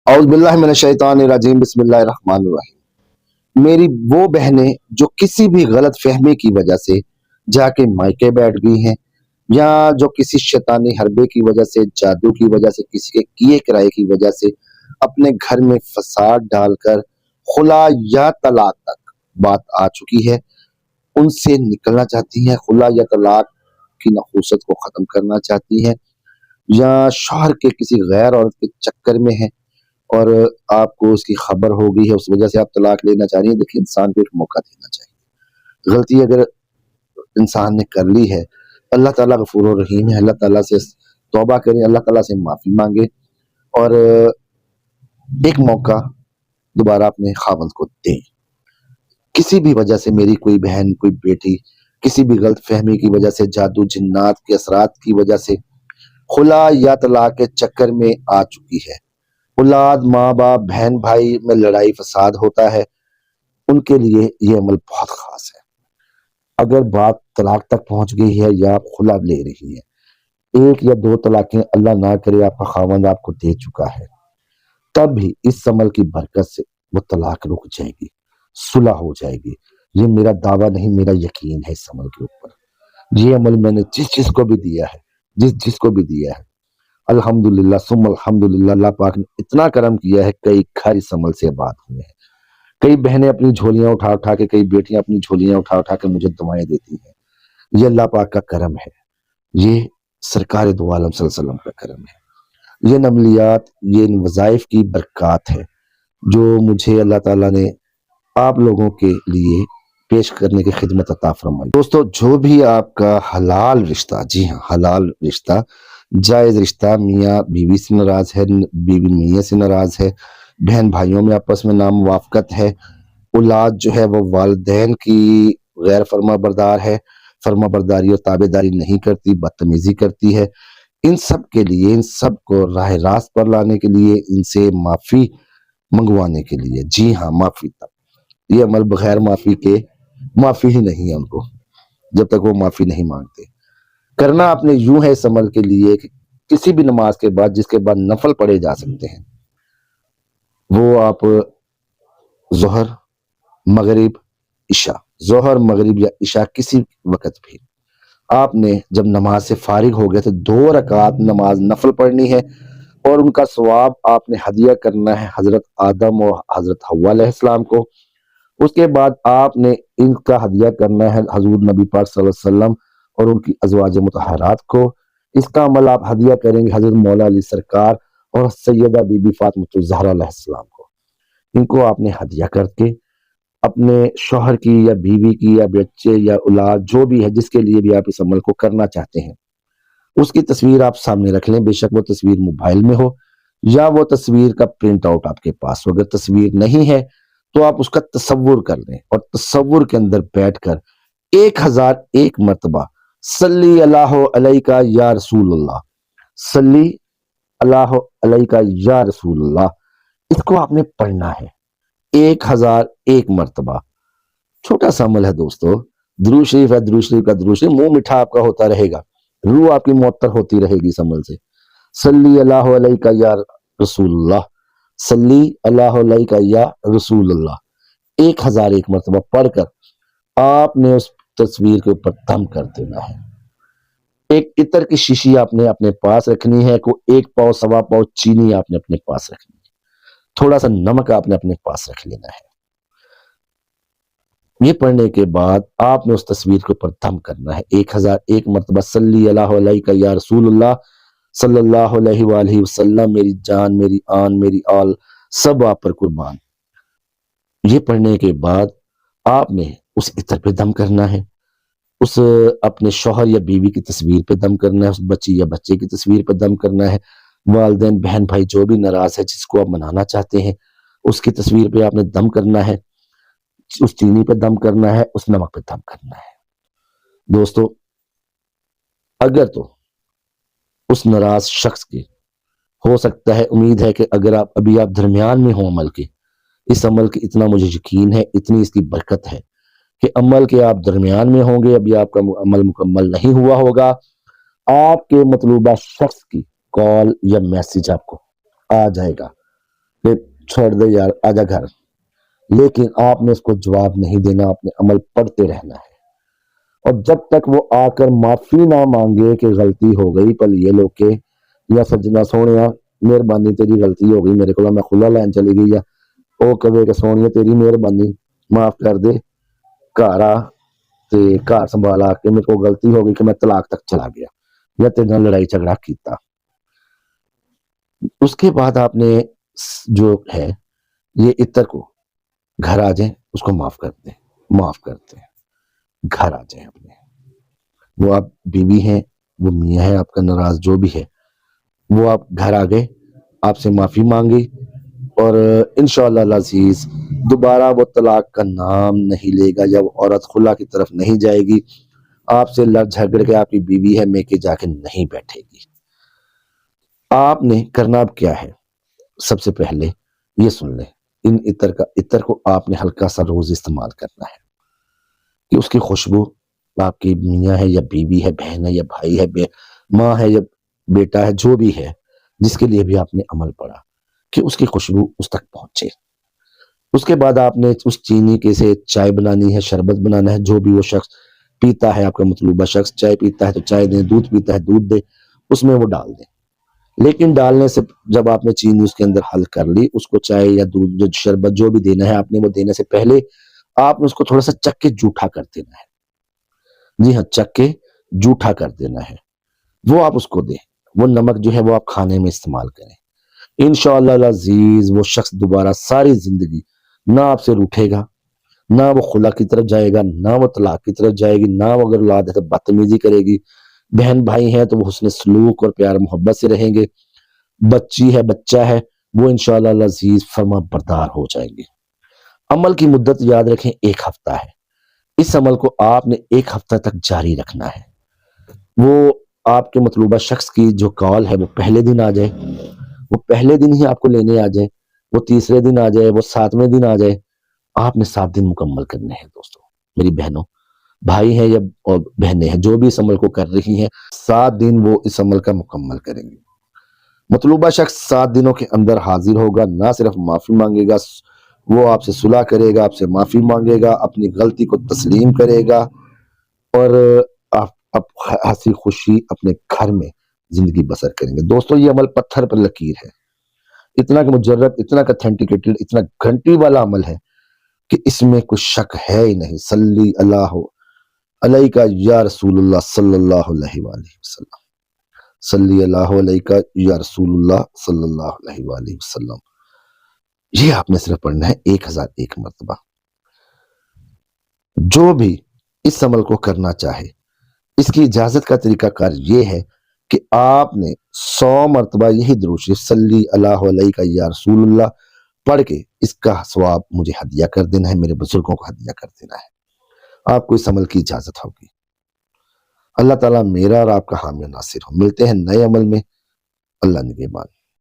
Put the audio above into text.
اعوذ باللہ من الشیطان الرجیم بسم اللہ الرحمن الرحیم۔ میری وہ بہنیں جو کسی بھی غلط فہمی کی وجہ سے جا کے مائکے بیٹھ گئی ہیں، یا جو کسی شیطانی حربے کی وجہ سے، جادو کی وجہ سے، کسی کے کیے کرائے کی وجہ سے اپنے گھر میں فساد ڈال کر خلا یا طلاق تک بات آ چکی ہے، ان سے نکلنا چاہتی ہیں، خلا یا طلاق کی نحوست کو ختم کرنا چاہتی ہیں، یا شوہر کے کسی غیر عورت کے چکر میں ہیں اور آپ کو اس کی خبر ہو گئی ہے، اس وجہ سے آپ طلاق لینا چاہ رہی ہیں۔ دیکھیں، انسان کو ایک موقع دینا چاہیے۔ غلطی اگر انسان نے کر لی ہے، اللہ تعالیٰ غفور الرحیم ہے، اللہ تعالیٰ سے توبہ کریں، اللہ تعالیٰ سے معافی مانگے اور ایک موقع دوبارہ اپنے خاوند کو دیں۔ کسی بھی وجہ سے میری کوئی بہن، کوئی بیٹی کسی بھی غلط فہمی کی وجہ سے، جادو جنات کے اثرات کی وجہ سے خلا یا طلاق کے چکر میں آ چکی ہے، اولاد، ماں باپ، بہن بھائی میں لڑائی فساد ہوتا ہے، ان کے لیے یہ عمل بہت خاص ہے۔ اگر بات طلاق تک پہنچ گئی ہے یا آپ خلا لے رہی ہیں، ایک یا دو طلاقیں اللہ نہ کرے آپ کا خاوند آپ کو دے چکا ہے، تب بھی اس عمل کی برکت سے وہ طلاق رک جائے گی، صلح ہو جائے گی۔ یہ میرا دعویٰ نہیں، میرا یقین ہے اس عمل کے اوپر۔ یہ عمل میں نے جس کو بھی دیا ہے، جس کو بھی دیا ہے، الحمدللہ ثم الحمدللہ، اللہ پاک نے اتنا کرم کیا ہے، کئی گھر اس عمل سے آباد ہوئے ہیں۔ کئی بہنیں اپنی جھولیاں اٹھا کے، کئی بیٹیاں اپنی جھولیاں اٹھا کے مجھے دعائیں دیتی ہیں۔ یہ اللہ پاک کا کرم ہے، یہ سرکار دو عالم صلی اللہ علیہ وسلم کا کرم ہے، یہ عملیات، یہ ان وظائف کی برکات ہے جو مجھے اللہ تعالیٰ نے آپ لوگوں کے لیے پیش کرنے کی خدمت عطا فرمائی۔ دوستو، جو بھی آپ کا حلال رشتہ، جی ہاں حلال رشتہ، جائز رشتہ، میاں بیوی سے ناراض ہے، بیوی میاں سے ناراض ہے، بہن بھائیوں میں آپس میں ناموافقت ہے، اولاد جو ہے وہ والدین کی غیر فرما بردار ہے، فرما برداری اور تابع داری نہیں کرتی، بدتمیزی کرتی ہے، ان سب کے لیے، ان سب کو راہ راست پر لانے کے لیے، ان سے معافی منگوانے کے لیے، جی ہاں معافی تک، یہ عمل بغیر معافی کے معافی ہی نہیں ہے ان کو، جب تک وہ معافی نہیں مانگتے۔ کرنا آپ نے یوں ہے اس عمل کے لیے کہ کسی بھی نماز کے بعد، جس کے بعد نفل پڑھے جا سکتے ہیں، وہ آپ ظہر، مغرب، عشاء، ظہر، مغرب یا عشاء کسی وقت بھی آپ نے جب نماز سے فارغ ہو گئے تو 2 رکعات نماز نفل پڑھنی ہے، اور ان کا ثواب آپ نے ہدیہ کرنا ہے حضرت آدم اور حضرت حوا علیہ السلام کو۔ اس کے بعد آپ نے ان کا ہدیہ کرنا ہے حضور نبی پاک صلی اللہ علیہ وسلم اور ان کی ازواج مطہرات کو۔ اس کا عمل آپ ہدیہ کریں گے حضرت مولا علی سرکار اور سیدہ بی بی فاطمہ الزہرا علیہ السلام کو۔ ان کو آپ نے ہدیہ کر کے اپنے شوہر کی یا بیوی کی یا بچے یا اولاد جو بھی ہے، جس کے لیے بھی آپ اس عمل کو کرنا چاہتے ہیں، اس کی تصویر آپ سامنے رکھ لیں، بے شک وہ تصویر موبائل میں ہو یا وہ تصویر کا پرنٹ آؤٹ آپ کے پاس ہو۔ اگر تصویر نہیں ہے تو آپ اس کا تصور کر لیں، اور تصور کے اندر بیٹھ کر 1001 مرتبہ صلی اللہ علیہ یا رسول اللہ، صلی اللہ علیہ یا رسول اللہ، اس کو آپ نے پڑھنا ہے 1001 مرتبہ۔ چھوٹا سا عمل ہے دوستو، درود شریف ہے، درود شریف کا درود شریف منہ میٹھا آپ کا ہوتا رہے گا، روح آپ کی معطر ہوتی رہے گی اس عمل سے۔ صلی اللہ علیہ یا رسول اللہ، صلی اللہ علیہ یا رسول اللہ 1001 مرتبہ پڑھ کر آپ نے اس تصویر کے اوپر دم کر دینا ہے۔ ایک عطر کی شیشی آپ نے اپنے پاس رکھنی ہے، کوئی 1 پاؤ سوا پاؤ چینی آپ نے اپنے پاس رکھنی ہے، تھوڑا سا نمک آپ نے اپنے پاس رکھ لینا ہے۔ یہ پڑھنے کے بعد آپ نے اس تصویر کے اوپر دم کرنا ہے 1001 مرتبہ، صلی اللہ علیہ یا رسول اللہ، صلی اللہ علیہ وآلہ وسلم، میری جان، میری آن، میری آل، سب آپ پر قربان۔ یہ پڑھنے کے بعد آپ نے اس عطر پہ دم کرنا ہے، اس اپنے شوہر یا بیوی کی تصویر پہ دم کرنا ہے، اس بچی یا بچے کی تصویر پہ دم کرنا ہے، والدین، بہن بھائی جو بھی ناراض ہے، جس کو آپ منانا چاہتے ہیں، اس کی تصویر پہ آپ نے دم کرنا ہے، اس چینی پہ دم کرنا ہے، اس نمک پہ دم کرنا ہے۔ دوستو، اگر تو اس ناراض شخص کے ہو سکتا ہے، امید ہے کہ اگر ابھی آپ درمیان میں ہوں عمل کے، اس عمل کے اتنا مجھے یقین ہے، اتنی اس کی برکت ہے کہ عمل کے آپ درمیان میں ہوں گے، ابھی آپ کا عمل مکمل نہیں ہوا ہوگا، آپ کے مطلوبہ شخص کی کال یا میسج آپ کو آ جائے گا کہ چھوڑ دے یار آجا گھر، لیکن آپ نے اس کو جواب نہیں دینا، آپ نے عمل پڑھتے رہنا ہے، اور جب تک وہ آ کر معافی نہ مانگے کہ غلطی ہو گئی پل یہ لوگ کے یا سجنا سونیا مہربانی تیری غلطی ہو گئی میرے کو میں کھلا لین چلی گئی، یا او کہے کہ سونیا تیری مہربانی معاف کر دے، گھر آ تے گھر سنبھالا کہ میرے کو غلطی ہو گئی کہ میں طلاق تک چلا گیا یا تیرے نال لڑائی جھگڑا کیتا۔ اس کے بعد آپ نے جو ہے یہ عطر کو گھر آ جائیں، اس کو معاف کر دیں، معاف کرتے ہیں، گھر آ جائیں اپنے، وہ آپ بیوی ہیں، وہ میاں ہے آپ کا ناراض جو بھی ہے، وہ آپ گھر آ گئے، آپ سے معافی مانگی، اور انشاءاللہ العزیز دوبارہ وہ طلاق کا نام نہیں لے گا، جب عورت خلا کی طرف نہیں جائے گی، آپ سے لڑ جھگڑ کے آپ کی بیوی ہے میکے جا کے نہیں بیٹھے گی۔ آپ نے کرنا اب کیا ہے، سب سے پہلے یہ سن لیں، ان عطر کو آپ نے ہلکا سا روز استعمال کرنا ہے کہ اس کی خوشبو آپ کی میاں ہے یا بیوی ہے، بہن ہے یا بھائی ہے، ماں ہے یا بیٹا ہے، جو بھی ہے جس کے لیے بھی آپ نے عمل پڑا کہ اس کی خوشبو اس تک پہنچے۔ اس کے بعد آپ نے اس چینی کے سے چائے بنانی ہے، شربت بنانا ہے، جو بھی وہ شخص پیتا ہے، آپ کا مطلوبہ شخص چائے پیتا ہے تو چائے دیں، دودھ پیتا ہے دودھ دیں، اس میں وہ ڈال دیں، لیکن ڈالنے سے جب آپ نے چینی اس کے اندر حل کر لی، اس کو چائے یا دودھ جو شربت جو بھی دینا ہے آپ نے، وہ دینے سے پہلے آپ نے اس کو تھوڑا سا چک کے جھوٹا کر دینا ہے، جی ہاں چک کے جھوٹا کر دینا ہے، وہ آپ اس کو دیں، وہ نمک جو ہے وہ آپ کھانے میں استعمال کریں، انشاءاللہ العزیز وہ شخص دوبارہ ساری زندگی نہ آپ سے روٹھے گا، نہ وہ خلا کی طرف جائے گا، نہ وہ طلاق کی طرف جائے گی، نہ وہ اگر اولاد ہے تو بدتمیزی کرے گی، بہن بھائی ہیں تو وہ حسن سلوک اور پیار محبت سے رہیں گے، بچی ہے بچہ ہے وہ انشاءاللہ العزیز فرما بردار ہو جائیں گے۔ عمل کی مدت یاد رکھیں 1 ہفتہ ہے، اس عمل کو آپ نے 1 ہفتہ تک جاری رکھنا ہے، وہ آپ کے مطلوبہ شخص کی جو کال ہے وہ پہلے دن آ جائے، وہ پہلے دن ہی آپ کو لینے آ جائے، وہ تیسرے دن آ جائے، وہ 7ویں دن آ جائے، آپ نے 7 دن مکمل کرنے ہیں دوستوں، میری بہنوں، بھائی ہیں یا بہنیں ہیں جو بھی اس عمل کو کر رہی ہیں، 7 دن وہ اس عمل کا مکمل کریں گے۔ مطلوبہ شخص 7 دنوں کے اندر حاضر ہوگا، نہ صرف معافی مانگے گا، وہ آپ سے صلح کرے گا، آپ سے معافی مانگے گا، اپنی غلطی کو تسلیم کرے گا، اور آپ ہنسی خوشی اپنے گھر میں زندگی بسر کریں گے۔ دوستوں یہ عمل پتھر پر لکیر ہے، اتنا کہ مجرب، اتنا کہ اتھینٹیکیٹڈ، اتنا گھنٹی والا عمل ہے کہ اس میں کوئی شک ہے ہی نہیں۔ صلی اللہ علیہ یا رسول اللہ صلی اللہ علیہ وآلہ وسلم، صلی اللہ علیہ یا رسول اللہ صلی اللہ علیہ وآلہ وسلم، یہ آپ نے صرف پڑھنا ہے 1001 مرتبہ۔ جو بھی اس عمل کو کرنا چاہے، اس کی اجازت کا طریقہ کار یہ ہے کہ آپ نے 100 مرتبہ یہی درود شریف صلی اللہ علیہ یا رسول اللہ پڑھ کے اس کا ثواب مجھے ہدیہ کر دینا ہے، میرے بزرگوں کو ہدیہ کر دینا ہے، آپ کو اس عمل کی اجازت ہوگی۔ اللہ تعالیٰ میرا اور آپ کا حامی و ناصر ہو۔ ملتے ہیں نئے عمل میں، اللہ نگہبان۔